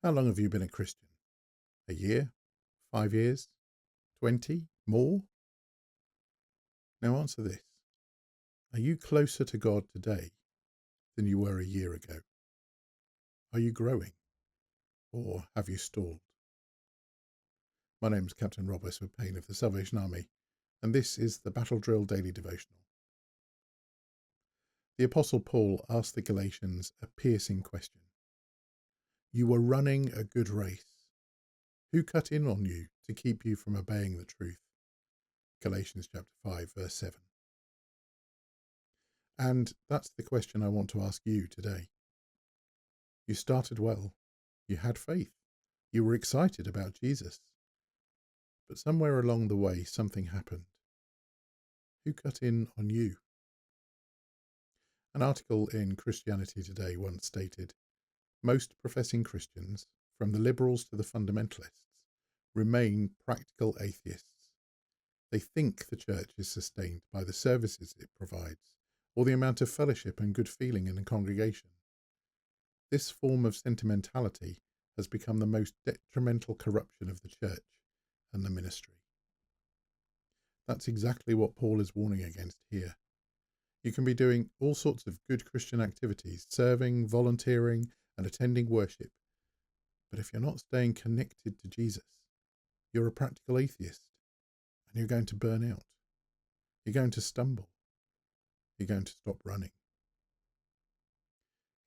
How long have you been a Christian? A year? 5 years? 20? More? Now answer this. Are you closer to God today than you were a year ago? Are you growing? Or have you stalled? My name is Captain Rob Westwood-Payne of the Salvation Army, and this is the Battle Drill Daily Devotional. The Apostle Paul asked the Galatians a piercing question. You were running a good race. Who cut in on you to keep you from obeying the truth? Galatians chapter 5, verse 7. And that's the question I want to ask you today. You started well. You had faith. You were excited about Jesus. But somewhere along the way, something happened. Who cut in on you? An article in Christianity Today once stated, most professing Christians, from the liberals to the fundamentalists, remain practical atheists. They think the church is sustained by the services it provides, or the amount of fellowship and good feeling in a congregation. This form of sentimentality has become the most detrimental corruption of the church and the ministry. That's exactly what Paul is warning against here. You can be doing all sorts of good Christian activities, serving, volunteering, and attending worship. But if you're not staying connected to Jesus, you're a practical atheist, and you're going to burn out. You're going to stumble. You're going to stop running.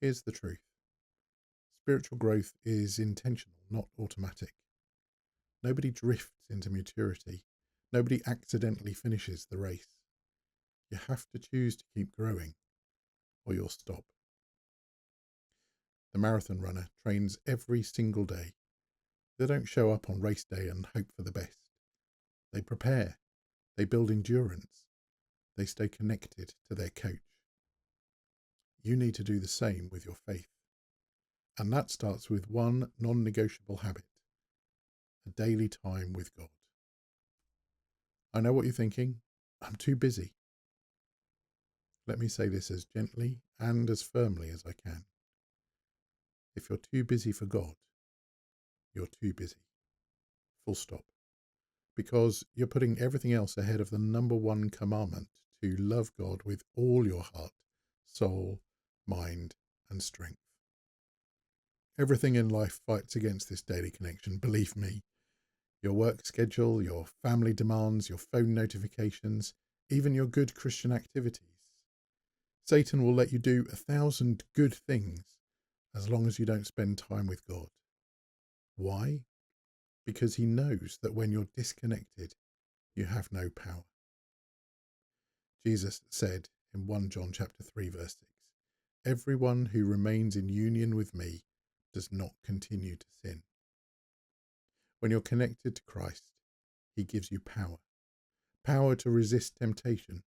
Here's the truth. Spiritual growth is intentional, not automatic. Nobody drifts into maturity. Nobody accidentally finishes the race. You have to choose to keep growing, or you'll stop. The marathon runner trains every single day. They don't show up on race day and hope for the best. They prepare. They build endurance. They stay connected to their coach. You need to do the same with your faith. And that starts with one non-negotiable habit: a daily time with God. I know what you're thinking. I'm too busy. Let me say this as gently and as firmly as I can. If you're too busy for God, you're too busy. Full stop. Because you're putting everything else ahead of the number one commandment to love God with all your heart, soul, mind, and strength. Everything in life fights against this daily connection, believe me. Your work schedule, your family demands, your phone notifications, even your good Christian activities. Satan will let you do 1,000 good things as long as you don't spend time with God. Why? Because he knows that when you're disconnected, you have no power. Jesus said in 1 John chapter 3 verse 6, everyone who remains in union with me does not continue to sin. When you're connected to Christ, he gives you power. Power to resist temptation,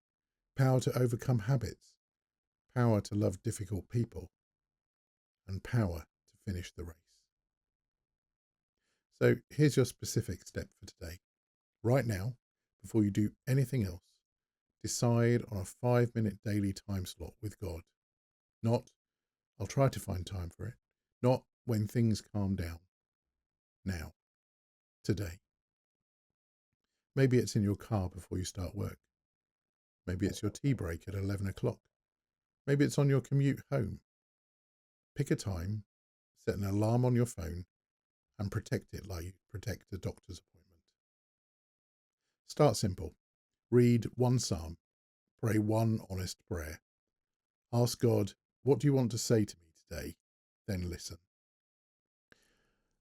power to overcome habits, power to love difficult people, and power to finish the race. So here's your specific step for today. Right now, before you do anything else, decide on a 5-minute daily time slot with God. Not, I'll try to find time for it. Not when things calm down. Now. Today. Maybe it's in your car before you start work. Maybe it's your tea break at 11 o'clock. Maybe it's on your commute home. Pick a time, set an alarm on your phone, and protect it like you protect a doctor's appointment. Start simple. Read one psalm. Pray one honest prayer. Ask God, what do you want to say to me today? Then listen.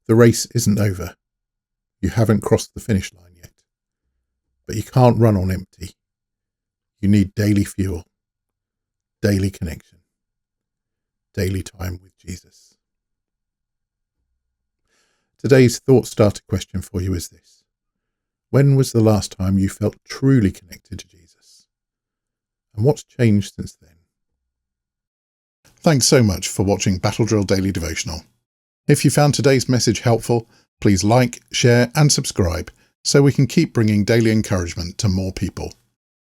The race isn't over. You haven't crossed the finish line yet. But you can't run on empty. You need daily fuel, daily connection, daily time with Jesus. Today's thought starter question for you is this. When was the last time you felt truly connected to Jesus? And what's changed since then? Thanks so much for watching Battle Drill Daily Devotional. If you found today's message helpful, please like, share and subscribe so we can keep bringing daily encouragement to more people.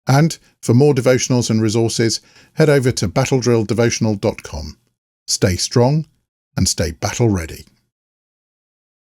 And for more devotionals and resources, head over to battledrilldevotional.com. Stay strong and stay battle ready.